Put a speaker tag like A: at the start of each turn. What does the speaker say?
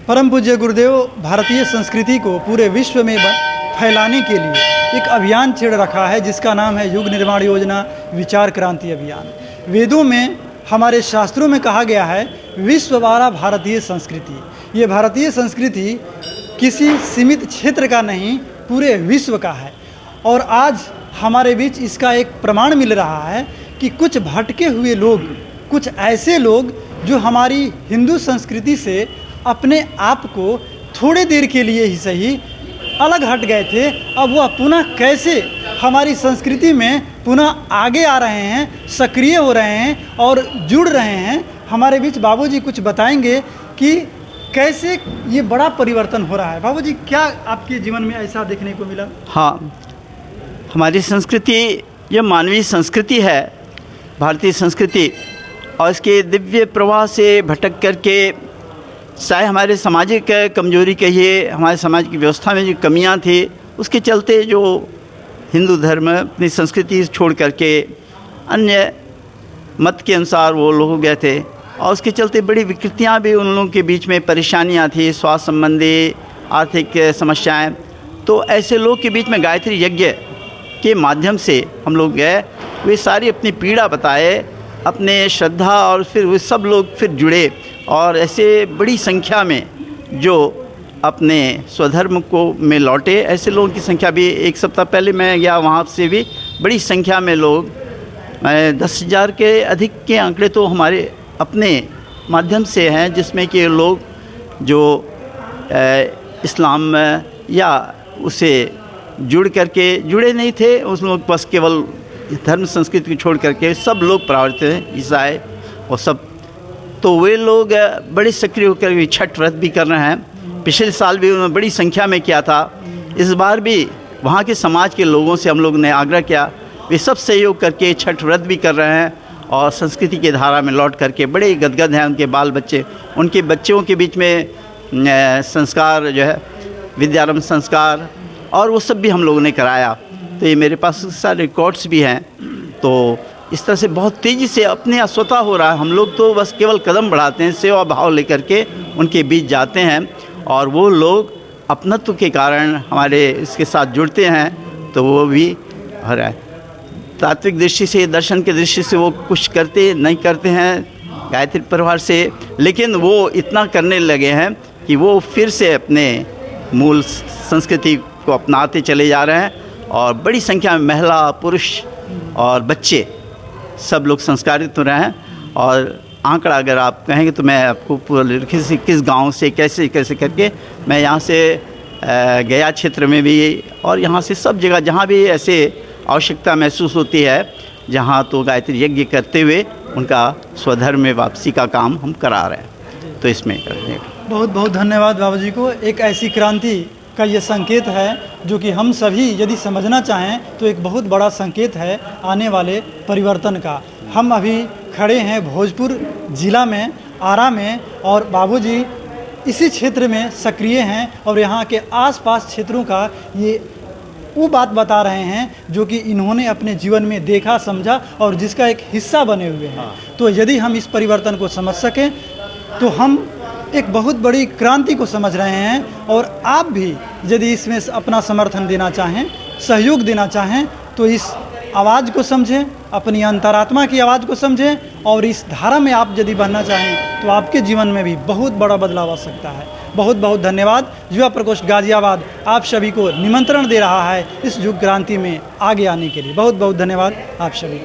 A: परम पूज्य गुरुदेव भारतीय संस्कृति को पूरे विश्व में फैलाने के लिए एक अभियान छेड़ रखा है जिसका नाम है युग निर्माण योजना विचार क्रांति अभियान। वेदों में हमारे शास्त्रों में कहा गया है विश्ववारा भारतीय संस्कृति। ये भारतीय संस्कृति किसी सीमित क्षेत्र का नहीं, पूरे विश्व का है। और आज हमारे बीच इसका एक प्रमाण मिल रहा है कि कुछ भटके हुए लोग, कुछ ऐसे लोग जो हमारी हिंदू संस्कृति से अपने आप को थोड़े देर के लिए ही सही अलग हट गए थे, अब वह पुनः कैसे हमारी संस्कृति में पुनः आगे आ रहे हैं, सक्रिय हो रहे हैं और जुड़ रहे हैं। हमारे बीच बाबूजी कुछ बताएंगे कि कैसे ये बड़ा परिवर्तन हो रहा है। बाबूजी, क्या आपके जीवन में ऐसा देखने को मिला?
B: हाँ, हमारी संस्कृति ये मानवीय संस्कृति है, भारतीय संस्कृति, और इसके दिव्य प्रवाह से भटक करके चाहे हमारे सामाजिक कमजोरी कहिए, हमारे समाज की व्यवस्था में जो कमियां थी, उसके चलते जो हिंदू धर्म अपनी संस्कृति छोड़ करके अन्य मत के अनुसार वो लोग हो गए थे, और उसके चलते बड़ी विकृतियां भी उन लोगों के बीच में, परेशानियां थी, स्वास्थ्य संबंधी, आर्थिक समस्याएं। तो ऐसे लोग के बीच में गायत्री यज्ञ के माध्यम से हम लोग गए, वे सारी अपनी पीड़ा बताए, अपने श्रद्धा, और फिर वे सब लोग फिर जुड़े और ऐसे बड़ी संख्या में जो अपने स्वधर्म को में लौटे, ऐसे लोगों की संख्या भी एक सप्ताह पहले मैं गया, वहाँ से भी बड़ी संख्या में लोग, 10,000 के अधिक के आंकड़े तो हमारे अपने माध्यम से हैं, जिसमें कि लोग जो इस्लाम या उसे जुड़ करके जुड़े नहीं थे, उस लोग बस केवल धर्म संस्कृति को छोड़ करके सब लोग प्रभावित हैं, ईसाई और सब। तो वे लोग बड़े सक्रिय होकर भी छठ व्रत भी कर रहे हैं। पिछले साल भी उन्होंने बड़ी संख्या में किया था, इस बार भी वहाँ के समाज के लोगों से हम लोग ने आग्रह किया, वे सब सहयोग करके छठ व्रत भी कर रहे हैं और संस्कृति की धारा में लौट करके बड़े गदगद हैं। उनके बाल बच्चे, उनके बच्चों के बीच में संस्कार जो है, विद्यारंभ संस्कार, और वो सब भी हम लोगों ने कराया। तो ये मेरे पास सारे रिकॉर्ड्स भी हैं। तो इस तरह से बहुत तेज़ी से अपने स्वतः हो रहा है। हम लोग तो बस केवल कदम बढ़ाते हैं, सेवा भाव लेकर के उनके बीच जाते हैं, और वो लोग अपनत्व के कारण हमारे इसके साथ जुड़ते हैं, तो वो भी हो रहा है। तात्विक दृष्टि से, दर्शन की दृष्टि से वो कुछ करते नहीं करते हैं गायत्री परिवार से, लेकिन वो इतना करने लगे हैं कि वो फिर से अपने मूल संस्कृति को अपनाते चले जा रहे हैं, और बड़ी संख्या में महिला, पुरुष और बच्चे सब लोग संस्कारित हो रहे हैं। और आंकड़ा अगर आप कहेंगे तो मैं आपको पूरा लिखे से किस गांव से कैसे कैसे करके, मैं यहाँ से गया क्षेत्र में भी, और यहाँ से सब जगह जहाँ भी ऐसे आवश्यकता महसूस होती है, जहाँ तो गायत्री यज्ञ करते हुए उनका स्वधर्म में वापसी का काम हम करा रहे हैं। तो इसमें
A: बहुत बहुत धन्यवाद बाबूजी को। एक ऐसी क्रांति का ये संकेत है जो कि हम सभी यदि समझना चाहें तो एक बहुत बड़ा संकेत है आने वाले परिवर्तन का। हम अभी खड़े हैं भोजपुर ज़िला में, आरा में, और बाबूजी इसी क्षेत्र में सक्रिय हैं और यहाँ के आसपास क्षेत्रों का ये वो बात बता रहे हैं जो कि इन्होंने अपने जीवन में देखा, समझा और जिसका एक हिस्सा बने हुए हैं। तो यदि हम इस परिवर्तन को समझ सकें तो हम एक बहुत बड़ी क्रांति को समझ रहे हैं। और आप भी यदि इसमें अपना समर्थन देना चाहें, सहयोग देना चाहें, तो इस आवाज़ को समझें, अपनी अंतरात्मा की आवाज़ को समझें, और इस धारा में आप यदि बढ़ना चाहें तो आपके जीवन में भी बहुत बड़ा बदलाव आ सकता है। बहुत बहुत धन्यवाद। युवा प्रकोष्ठ गाजियाबाद आप सभी को निमंत्रण दे रहा है इस युग क्रांति में आगे आने के लिए। बहुत बहुत धन्यवाद आप सभी।